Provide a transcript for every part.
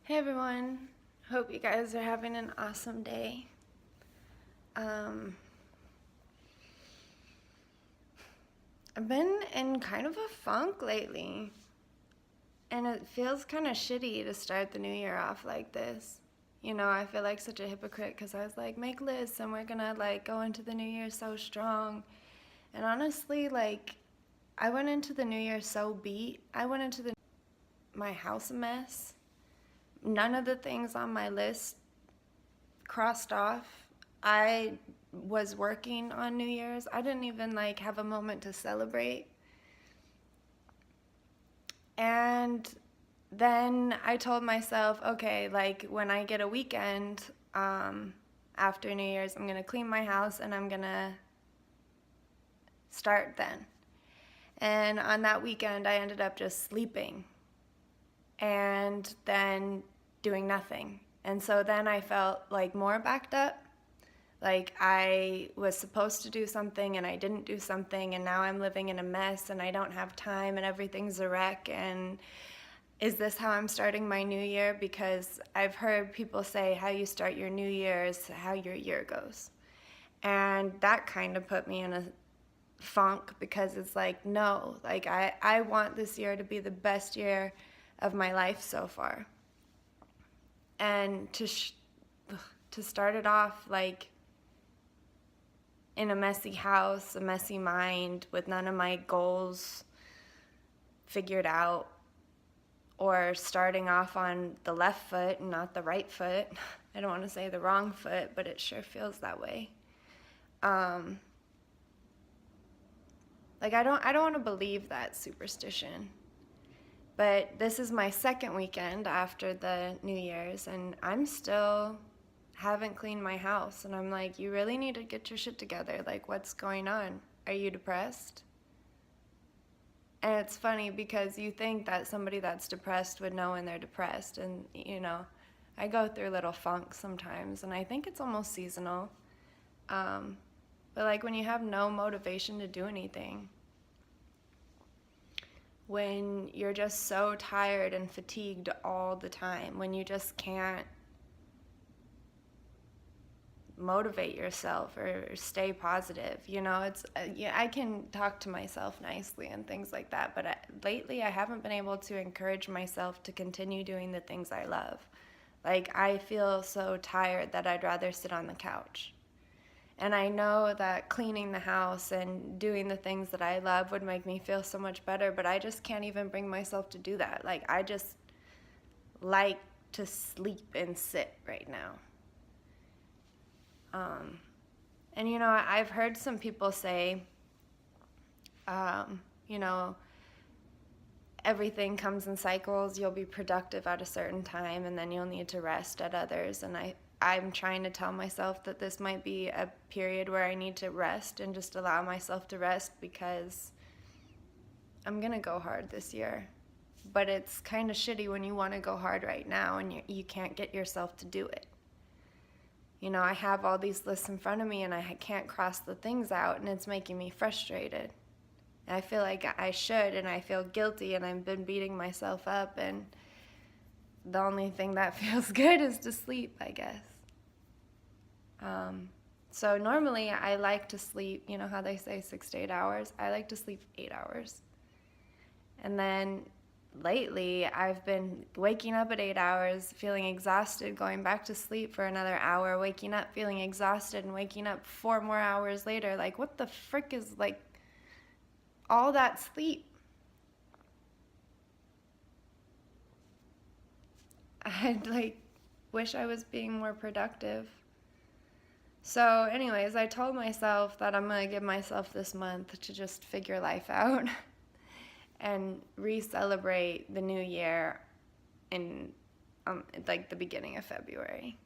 Hey everyone, hope you guys are having an awesome day. Um, I've been in kind of a funk lately, and it feels kind of shitty to start the new year off like this. I feel like such a hypocrite because I was like, make lists and we're gonna go into the new year so strong. And honestly, I went into the new year so beat. I went into my house a mess. None of the things on my list crossed off. I was working on New Year's. I didn't even have a moment to celebrate. And then I told myself, okay, when I get a weekend after New Year's, I'm gonna clean my house and I'm gonna start then. And on that weekend, I ended up just sleeping and then doing nothing. And so then I felt more backed up. Like I was supposed to do something and I didn't do something, and now I'm living in a mess and I don't have time and everything's a wreck. And is this how I'm starting my new year? Because I've heard people say how you start your new year is how your year goes. And that kind of put me in a funk because it's like, no, I want this year to be the best year of my life so far. And to start it off in a messy house, a messy mind, with none of my goals figured out, or starting off on the left foot and not the right foot. I don't want to say the wrong foot, but it sure feels that way. I don't want to believe that superstition. But this is my second weekend after the New Year's, and I'm still haven't cleaned my house. And I'm like, you really need to get your shit together. Like, what's going on? Are you depressed? And it's funny because you think that somebody that's depressed would know when they're depressed. And, I go through little funks sometimes, and I think it's almost seasonal. But when you have no motivation to do anything, when you're just so tired and fatigued all the time, when you just can't motivate yourself or stay positive, it's I can talk to myself nicely and things like that, but lately I haven't been able to encourage myself to continue doing the things I love. I feel so tired that I'd rather sit on the couch. And I know that cleaning the house and doing the things that I love would make me feel so much better, but I just can't even bring myself to do that. I just like to sleep and sit right now. And I've heard some people say, um, you know, everything comes in cycles. You'll be productive at a certain time and then you'll need to rest at others. And I'm trying to tell myself that this might be a period where I need to rest and just allow myself to rest, because I'm gonna go hard this year. But it's kind of shitty when you want to go hard right now and you can't get yourself to do it. I have all these lists in front of me and I can't cross the things out, and it's making me frustrated. I feel like I should, and I feel guilty, and I've been beating myself up, and the only thing that feels good is to sleep, I guess. So normally I like to sleep, you know how they say 6 to 8 hours? I like to sleep 8 hours. And then lately I've been waking up at 8 hours, feeling exhausted, going back to sleep for another hour, waking up feeling exhausted, and waking up 4 more hours later. What the frick is all that sleep? I'd wish I was being more productive. So anyways, I told myself that I'm gonna give myself this month to just figure life out and re-celebrate the new year in the beginning of February.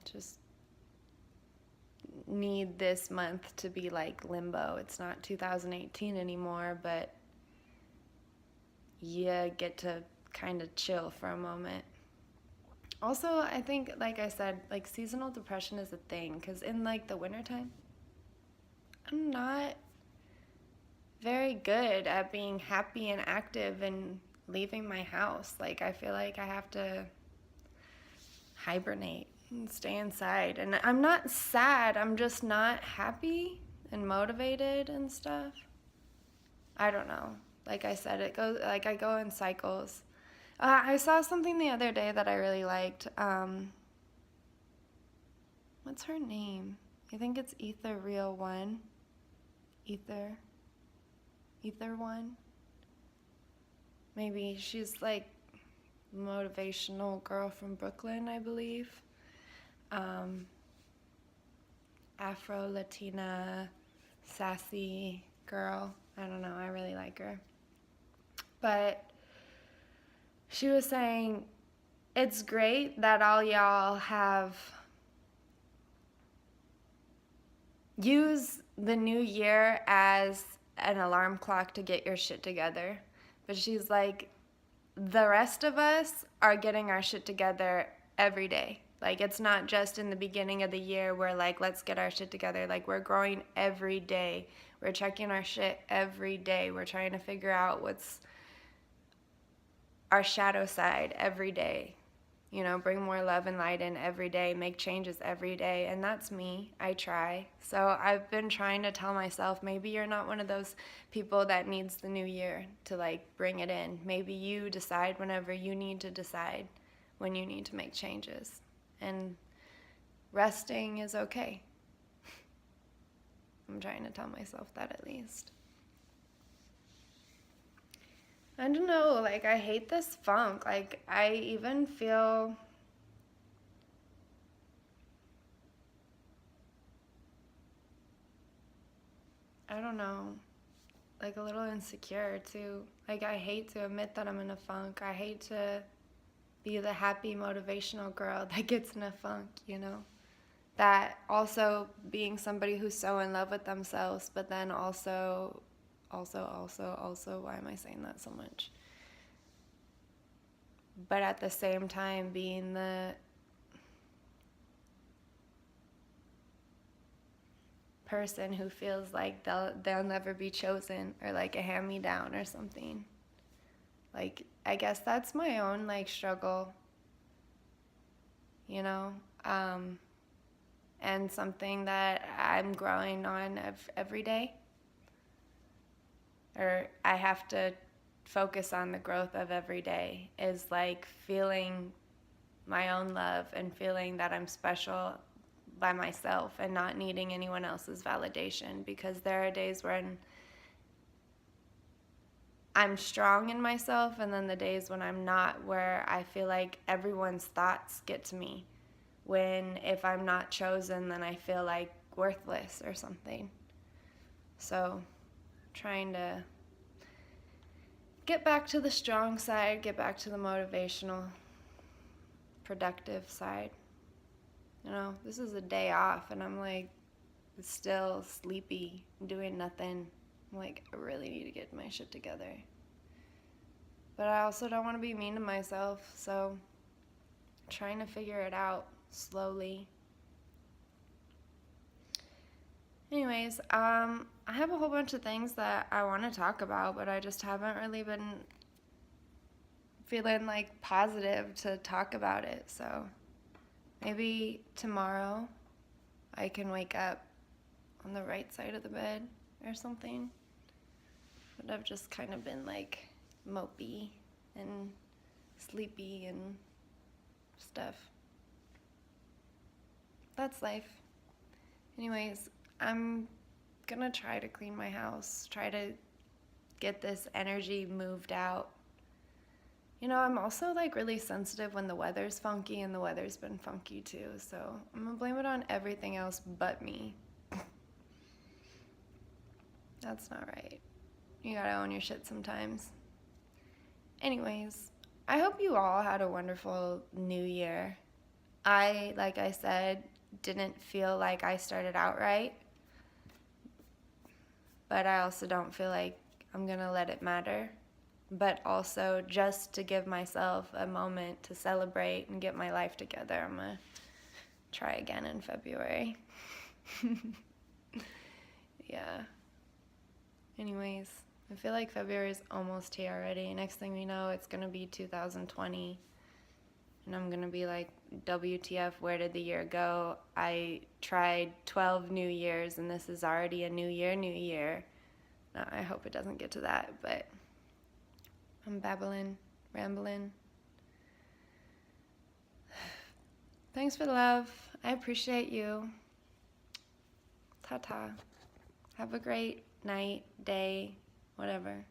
Just need this month to be like limbo. It's not 2018 anymore, but you get to kind of chill for a moment. Also, I think, like I said, seasonal depression is a thing, because in the wintertime, I'm not very good at being happy and active and leaving my house. Like, I feel like I have to hibernate and stay inside. And I'm not sad, I'm just not happy and motivated and stuff. I don't know. Like I said, it goes, like, I go in cycles. I saw something the other day that I really liked. What's her name? I think it's Ether Real One. Ether One. Maybe she's like motivational girl from Brooklyn, I believe. Afro Latina, sassy girl. I don't know. I really like her. But she was saying it's great that all y'all have used the new year as an alarm clock to get your shit together. But she's like, the rest of us are getting our shit together every day. Like, it's not just in the beginning of the year where, like, let's get our shit together. Like, we're growing every day. We're checking our shit every day. We're trying to figure out what's our shadow side every day. You know, bring more love and light in every day, make changes every day. And that's me. I try. So I've been trying to tell myself, maybe you're not one of those people that needs the new year to, like, bring it in. Maybe you decide whenever you need to decide when you need to make changes. And resting is okay. I'm trying to tell myself that at least. I don't know, like, I hate this funk. Like, I even feel I don't know, like a little insecure too. Like, I hate to admit that I'm in a funk. I hate to be the happy motivational girl that gets in a funk, you know? That also being somebody who's so in love with themselves, but then also, why am I saying that so much? But at the same time being the person who feels like they'll never be chosen, or like a hand-me-down or something. Like, I guess that's my own, like, struggle, you know? And something that I'm growing on every day. Or I have to focus on the growth of every day, is like feeling my own love and feeling that I'm special by myself and not needing anyone else's validation, because there are days when I'm strong in myself, and then the days when I'm not, where I feel like everyone's thoughts get to me, when if I'm not chosen, then I feel like worthless or something. So trying to get back to the strong side, get back to the motivational, productive side. You know, this is a day off and I'm like still sleepy, doing nothing. I'm like, I really need to get my shit together. But I also don't want to be mean to myself, so trying to figure it out slowly. Anyways, I have a whole bunch of things that I want to talk about, but I just haven't really been feeling like positive to talk about it. So maybe tomorrow I can wake up on the right side of the bed or something. But I've just kind of been like mopey and sleepy and stuff. That's life. Anyways, I'm gonna try to clean my house, try to get this energy moved out. You know, I'm also like really sensitive when the weather's funky, and the weather's been funky too, so I'm gonna blame it on everything else but me. That's not right. You gotta own your shit sometimes. Anyways, I hope you all had a wonderful new year. Like I said, didn't feel like I started out right, but I also don't feel like I'm gonna let it matter. But also, just to give myself a moment to celebrate and get my life together, I'm gonna try again in February. Yeah. Anyways, I feel like February is almost here already. Next thing we know, it's going to be 2020. And I'm going to be like, WTF, where did the year go? I tried 12 New Years, and this is already a new year. No, I hope it doesn't get to that, but I'm babbling, rambling. Thanks for the love. I appreciate you. Ta-ta. Have a great night, day, whatever.